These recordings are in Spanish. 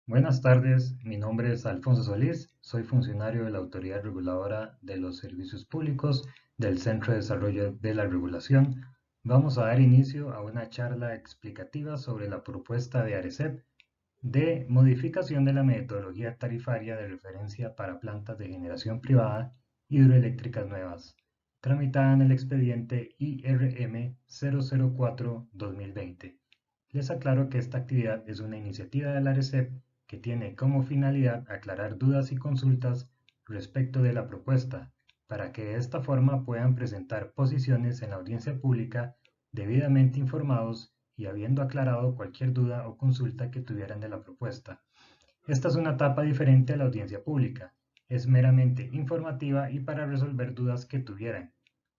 Buenas tardes, mi nombre es Alfonso Solís, soy funcionario de la Autoridad Reguladora de los Servicios Públicos del Centro de Desarrollo de la Regulación. Vamos a dar inicio a una charla explicativa sobre la propuesta de ARECEP de modificación de la metodología tarifaria de referencia para plantas de generación privada hidroeléctricas nuevas, tramitada en el expediente IRM 004-2020. Les aclaro que esta actividad es una iniciativa de la ARECEP que tiene como finalidad aclarar dudas y consultas respecto de la propuesta, para que de esta forma puedan presentar posiciones en la audiencia pública debidamente informados y habiendo aclarado cualquier duda o consulta que tuvieran de la propuesta. Esta es una etapa diferente a la audiencia pública, es meramente informativa y para resolver dudas que tuvieran,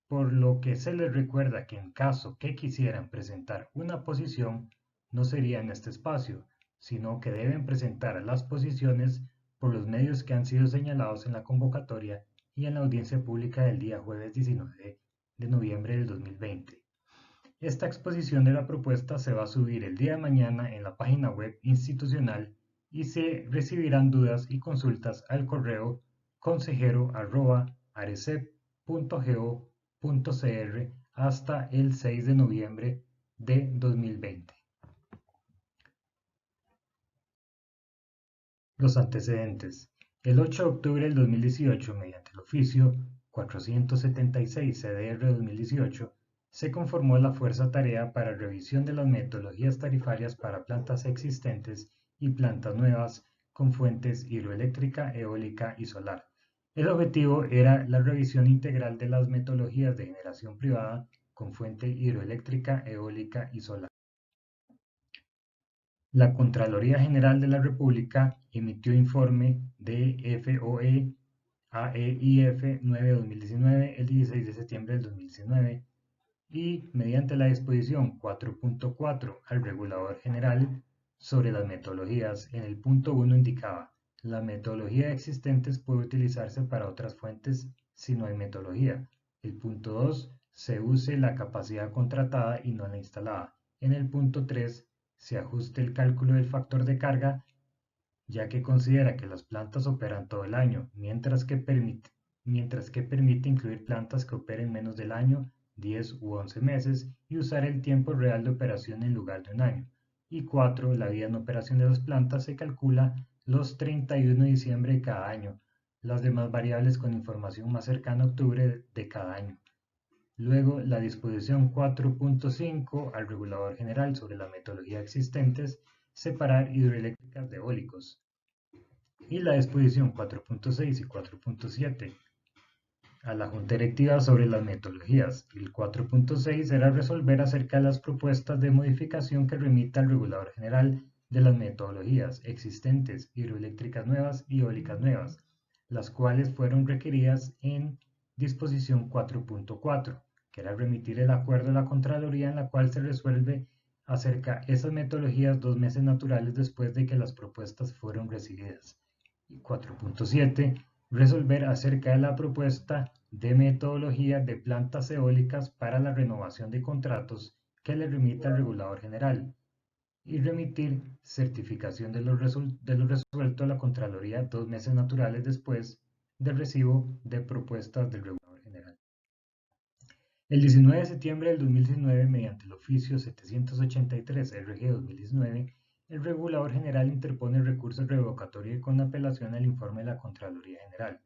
por lo que se les recuerda que en caso que quisieran presentar una posición, no sería en este espacio, sino que deben presentar las posiciones por los medios que han sido señalados en la convocatoria y en la audiencia pública del día jueves 19 de noviembre del 2020. Esta exposición de la propuesta se va a subir el día de mañana en la página web institucional y se recibirán dudas y consultas al correo consejero@arecep.go.cr hasta el 6 de noviembre de 2020. Los antecedentes. El 8 de octubre del 2018, mediante el oficio 476 CDR 2018, se conformó la Fuerza Tarea para revisión de las metodologías tarifarias para plantas existentes y plantas nuevas con fuentes hidroeléctrica, eólica y solar. El objetivo era la revisión integral de las metodologías de generación privada con fuente hidroeléctrica, eólica y solar. La Contraloría General de la República emitió informe de FOE-AEIF 9-2019 el 16 de septiembre del 2019 y, mediante la disposición 4.4 al Regulador General sobre las metodologías, en el punto 1 indicaba: la metodología existentes puede utilizarse para otras fuentes si no hay metodología. El punto 2, se use la capacidad contratada y no la instalada. En el punto 3, se ajuste el cálculo del factor de carga, ya que considera que las plantas operan todo el año, mientras que permite incluir plantas que operen menos del año, 10 u 11 meses, y usar el tiempo real de operación en lugar de un año. Y 4, la vida en operación de las plantas se calcula los 31 de diciembre de cada año, las demás variables con información más cercana a octubre de cada año. Luego, la disposición 4.5 al Regulador General sobre la metodología existentes, separar hidroeléctricas de eólicos. Y la disposición 4.6 y 4.7 a la Junta Directiva sobre las metodologías. El 4.6 era resolver acerca de las propuestas de modificación que remita al Regulador General de las metodologías existentes, hidroeléctricas nuevas y eólicas nuevas, las cuales fueron requeridas en disposición 4.4, que era remitir el acuerdo de la Contraloría en la cual se resuelve acerca de esas metodologías 2 meses naturales después de que las propuestas fueron recibidas. Y 4.7, resolver acerca de la propuesta de metodología de plantas eólicas para la renovación de contratos que le remita al Regulador General y remitir certificación de lo resuelto a la Contraloría 2 meses naturales después del recibo de propuestas del Regulador General. El 19 de septiembre del 2019, mediante el oficio 783 RG 2019, el Regulador General interpone recurso revocatorio con apelación al informe de la Contraloría General.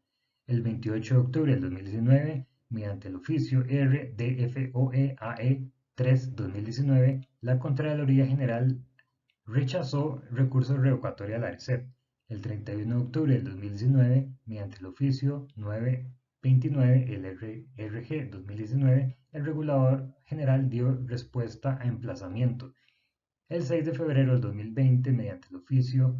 El 28 de octubre del 2019, mediante el oficio RDFOEAE 3-2019, la Contraloría General rechazó recurso revocatorio a la ARECEP. El 31 de octubre del 2019, mediante el oficio 929 LRG 2019, el Regulador General dio respuesta a emplazamiento. El 6 de febrero del 2020, mediante el oficio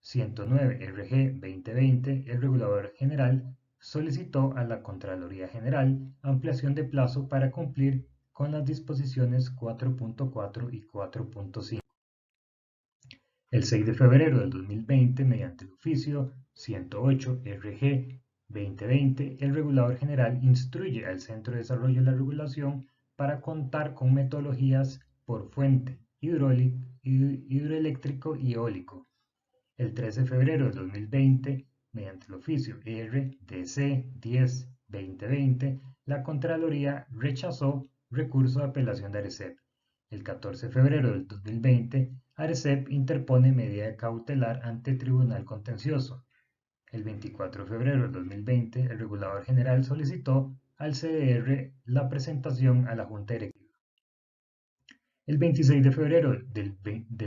109 RG 2020, el Regulador General solicitó a la Contraloría General ampliación de plazo para cumplir con las disposiciones 4.4 y 4.5. El 6 de febrero del 2020, mediante el oficio 108 RG 2020, el Regulador General instruye al Centro de Desarrollo de la Regulación para contar con metodologías por fuente hidroeléctrico y eólico. El 13 de febrero del 2020, mediante el oficio RDC 10-2020, la Contraloría rechazó recurso de apelación de ARECEP. El 14 de febrero del 2020, ARECEP interpone medida cautelar ante Tribunal Contencioso. El 24 de febrero del 2020, el Regulador General solicitó al CDR la presentación a la Junta Directiva. El 26 de febrero del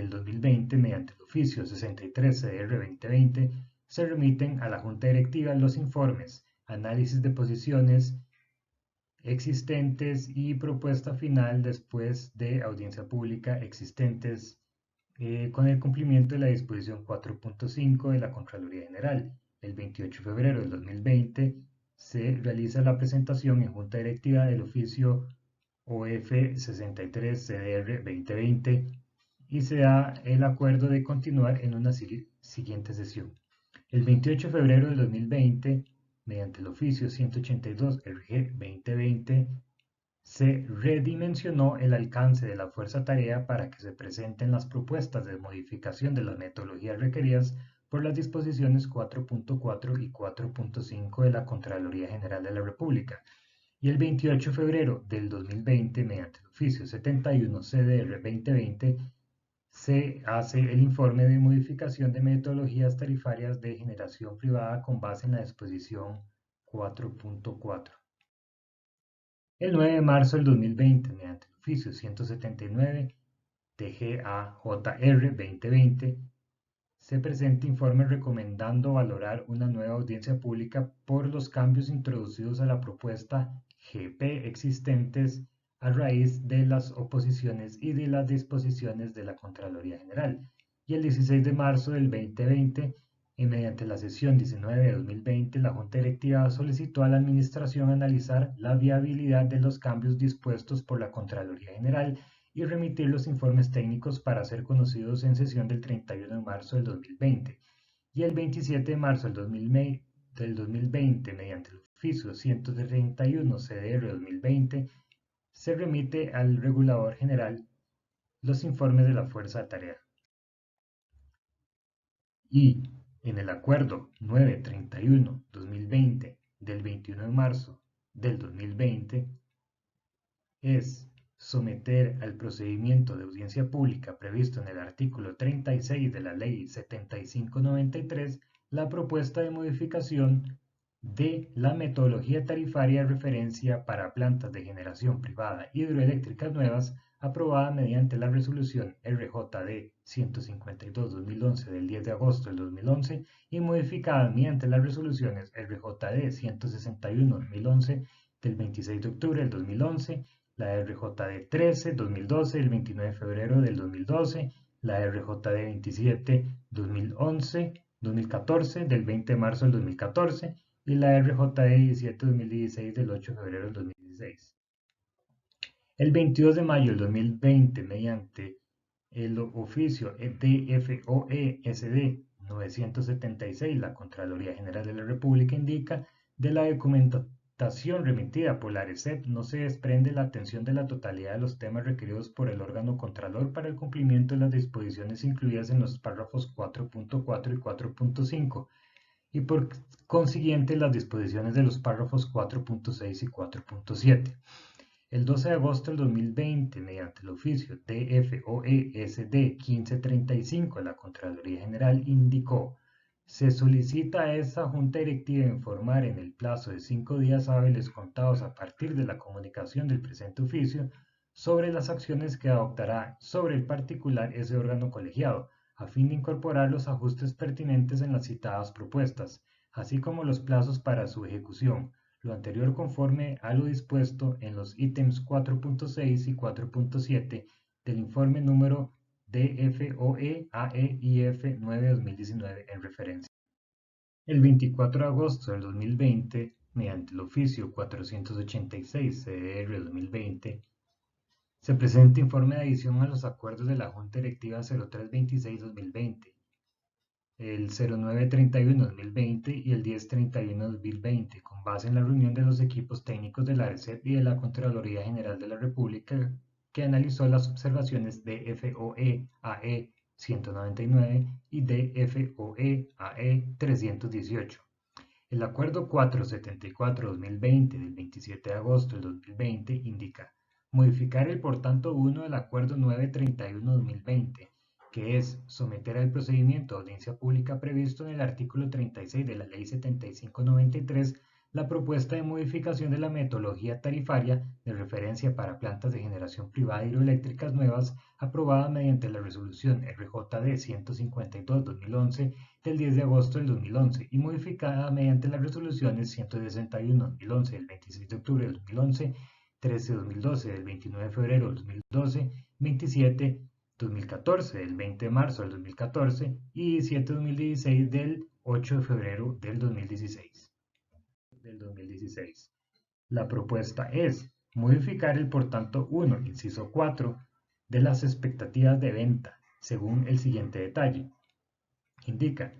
2020, mediante el oficio 63 CDR 2020, se remiten a la Junta Directiva los informes, análisis de posiciones existentes y propuesta final después de audiencia pública existentes con el cumplimiento de la disposición 4.5 de la Contraloría General. El 28 de febrero del 2020 se realiza la presentación en Junta Directiva del oficio OF 63 CDR 2020 y se da el acuerdo de continuar en una siguiente sesión. El 28 de febrero del 2020, mediante el oficio 182 RG 2020, se redimensionó el alcance de la fuerza tarea para que se presenten las propuestas de modificación de las metodologías requeridas por las disposiciones 4.4 y 4.5 de la Contraloría General de la República. Y el 28 de febrero del 2020, mediante el oficio 71 CDR 2020, se hace el informe de modificación de metodologías tarifarias de generación privada con base en la disposición 4.4. El 9 de marzo del 2020, mediante el oficio 179 TGAJR 2020, se presenta informe recomendando valorar una nueva audiencia pública por los cambios introducidos a la propuesta GP existentes a raíz de las oposiciones y de las disposiciones de la Contraloría General. Y el 16 de marzo del 2020, mediante la sesión 19 de 2020, la Junta Directiva solicitó a la Administración analizar la viabilidad de los cambios dispuestos por la Contraloría General y remitir los informes técnicos para ser conocidos en sesión del 31 de marzo del 2020. Y el 27 de marzo del 2020, mediante el oficio 131 CDR 2020, se remite al Regulador General los informes de la fuerza de tarea. Y en el Acuerdo 931-2020 del 21 de marzo del 2020 es someter al procedimiento de audiencia pública previsto en el artículo 36 de la Ley 7593 la propuesta de modificación de la metodología tarifaria de referencia para plantas de generación privada hidroeléctricas nuevas aprobada mediante la resolución RJD 152-2011 del 10 de agosto del 2011 y modificada mediante las resoluciones RJD 161-2011 del 26 de octubre del 2011, la RJD 13-2012 del 29 de febrero del 2012, la RJD 27-2014 del 20 de marzo del 2014 y la RJD 17-2016 del 8 de febrero del 2016. El 22 de mayo del 2020, mediante el oficio DFOE-SD 976, la Contraloría General de la República indica de la documentación remitida por la ARECEP no se desprende la atención de la totalidad de los temas requeridos por el órgano contralor para el cumplimiento de las disposiciones incluidas en los párrafos 4.4 y 4.5 y por consiguiente las disposiciones de los párrafos 4.6 y 4.7. El 12 de agosto del 2020, mediante el oficio DFOE-SD 1535 de la Contraloría General, indicó: se solicita a esta Junta Directiva informar en el plazo de 5 días hábiles contados a partir de la comunicación del presente oficio sobre las acciones que adoptará sobre el particular ese órgano colegiado, a fin de incorporar los ajustes pertinentes en las citadas propuestas, así como los plazos para su ejecución. Lo anterior conforme a lo dispuesto en los ítems 4.6 y 4.7 del informe número DFOE-AEIF 9-2019 en referencia. El 24 de agosto del 2020, mediante el oficio 486 CDR 2020, se presenta informe de adición a los acuerdos de la Junta Directiva 0326-2020, el 0931-2020 y el 1031-2020, con base en la reunión de los equipos técnicos de la ARECEP y de la Contraloría General de la República, que analizó las observaciones de FOE, AE 199 y DFOE-AE 318. El Acuerdo 474-2020 del 27 de agosto del 2020 indica modificar el por tanto 1 del Acuerdo 931-2020, que es someter al procedimiento de audiencia pública previsto en el artículo 36 de la Ley 7593 la propuesta de modificación de la metodología tarifaria de referencia para plantas de generación privada hidroeléctricas nuevas aprobada mediante la resolución RJD 152-2011 del 10 de agosto del 2011 y modificada mediante las resoluciones 161-2011 del 26 de octubre del 2011, 13-2012 del 29 de febrero del 2012, 27-2014 del 20 de marzo del 2014 y 17-2016 del 8 de febrero del 2016. La propuesta es modificar el por tanto 1, inciso 4, de las expectativas de venta, según el siguiente detalle. Indica: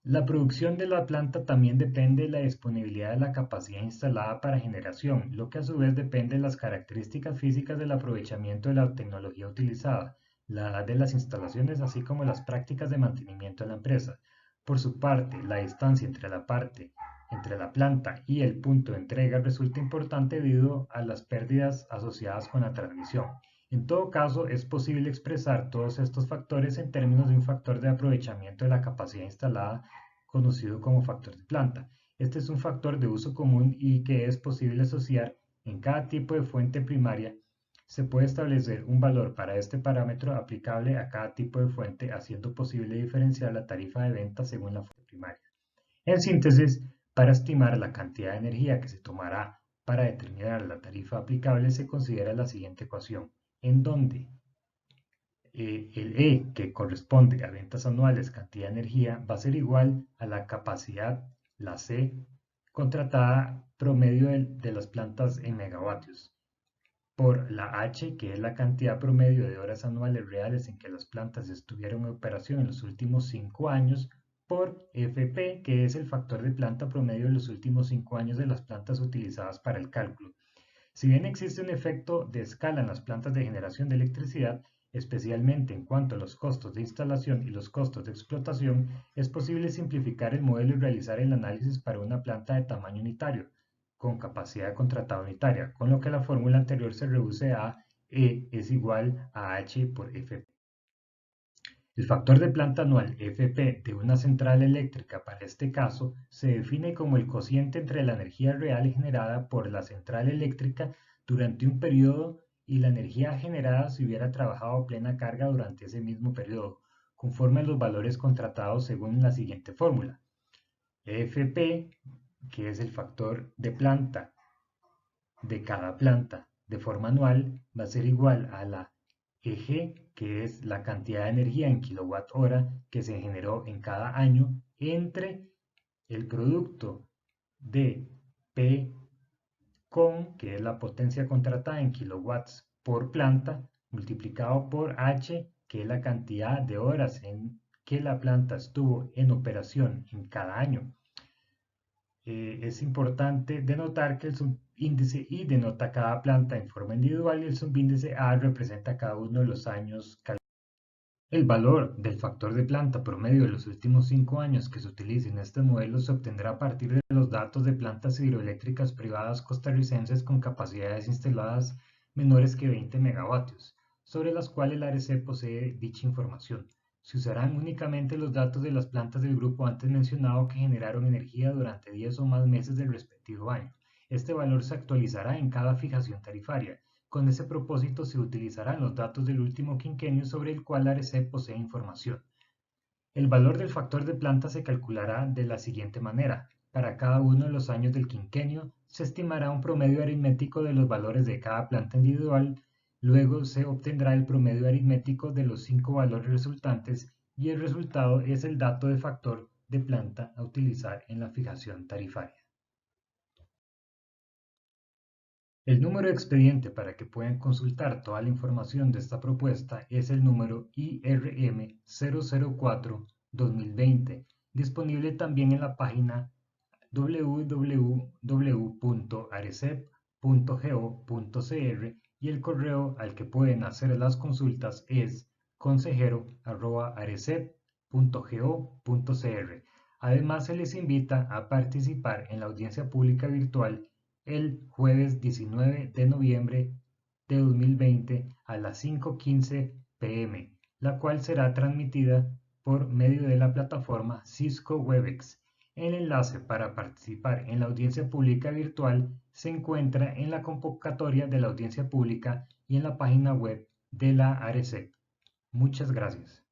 la producción de la planta también depende de la disponibilidad de la capacidad instalada para generación, lo que a su vez depende de las características físicas del aprovechamiento de la tecnología utilizada, la edad de las instalaciones, así como las prácticas de mantenimiento de la empresa. Por su parte, la distancia entre la planta y el punto de entrega resulta importante debido a las pérdidas asociadas con la transmisión. En todo caso, es posible expresar todos estos factores en términos de un factor de aprovechamiento de la capacidad instalada conocido como factor de planta. Este es un factor de uso común y que es posible asociar en cada tipo de fuente primaria. Se puede establecer un valor para este parámetro aplicable a cada tipo de fuente, haciendo posible diferenciar la tarifa de venta según la fuente primaria. En síntesis, para estimar la cantidad de energía que se tomará para determinar la tarifa aplicable se considera la siguiente ecuación, en donde el E, que corresponde a ventas anuales cantidad de energía, va a ser igual a la capacidad, la C, contratada promedio de las plantas en megavatios, por la H, que es la cantidad promedio de horas anuales reales en que las plantas estuvieron en operación en los últimos 5 años, por FP, que es el factor de planta promedio de los últimos 5 años de las plantas utilizadas para el cálculo. Si bien existe un efecto de escala en las plantas de generación de electricidad, especialmente en cuanto a los costos de instalación y los costos de explotación, es posible simplificar el modelo y realizar el análisis para una planta de tamaño unitario, con capacidad contratada unitaria, con lo que la fórmula anterior se reduce a E es igual a H por F. El factor de planta anual Fp de una central eléctrica para este caso se define como el cociente entre la energía real generada por la central eléctrica durante un periodo y la energía generada si hubiera trabajado a plena carga durante ese mismo periodo, conforme a los valores contratados según la siguiente fórmula. Fp, que es el factor de planta de cada planta de forma anual, va a ser igual a la EG, que es la cantidad de energía en kilowatt hora que se generó en cada año, entre el producto de P con, que es la potencia contratada en kilowatts por planta, multiplicado por H, que es la cantidad de horas en que la planta estuvo en operación en cada año. Es importante denotar que el subíndice I denota cada planta en forma individual y el subíndice A representa cada uno de los años calculados. El valor del factor de planta promedio de los últimos 5 años que se utilice en este modelo se obtendrá a partir de los datos de plantas hidroeléctricas privadas costarricenses con capacidades instaladas menores que 20 megavatios, sobre las cuales la ARECEP posee dicha información. Se usarán únicamente los datos de las plantas del grupo antes mencionado que generaron energía durante 10 o más meses del respectivo año. Este valor se actualizará en cada fijación tarifaria. Con ese propósito se utilizarán los datos del último quinquenio sobre el cual la ARECEP posee información. El valor del factor de planta se calculará de la siguiente manera. Para cada uno de los años del quinquenio se estimará un promedio aritmético de los valores de cada planta individual. Luego se obtendrá el promedio aritmético de los 5 valores resultantes y el resultado es el dato de factor de planta a utilizar en la fijación tarifaria. El número de expediente para que puedan consultar toda la información de esta propuesta es el número IRM 004-2020, disponible también en la página www.arecep.go.cr y el correo al que pueden hacer las consultas es consejero@arecep.go.cr. Además, se les invita a participar en la audiencia pública virtual el jueves 19 de noviembre de 2020 a las 5:15 p.m., la cual será transmitida por medio de la plataforma Cisco Webex. El enlace para participar en la audiencia pública virtual se encuentra en la convocatoria de la audiencia pública y en la página web de la ARECEP. Muchas gracias.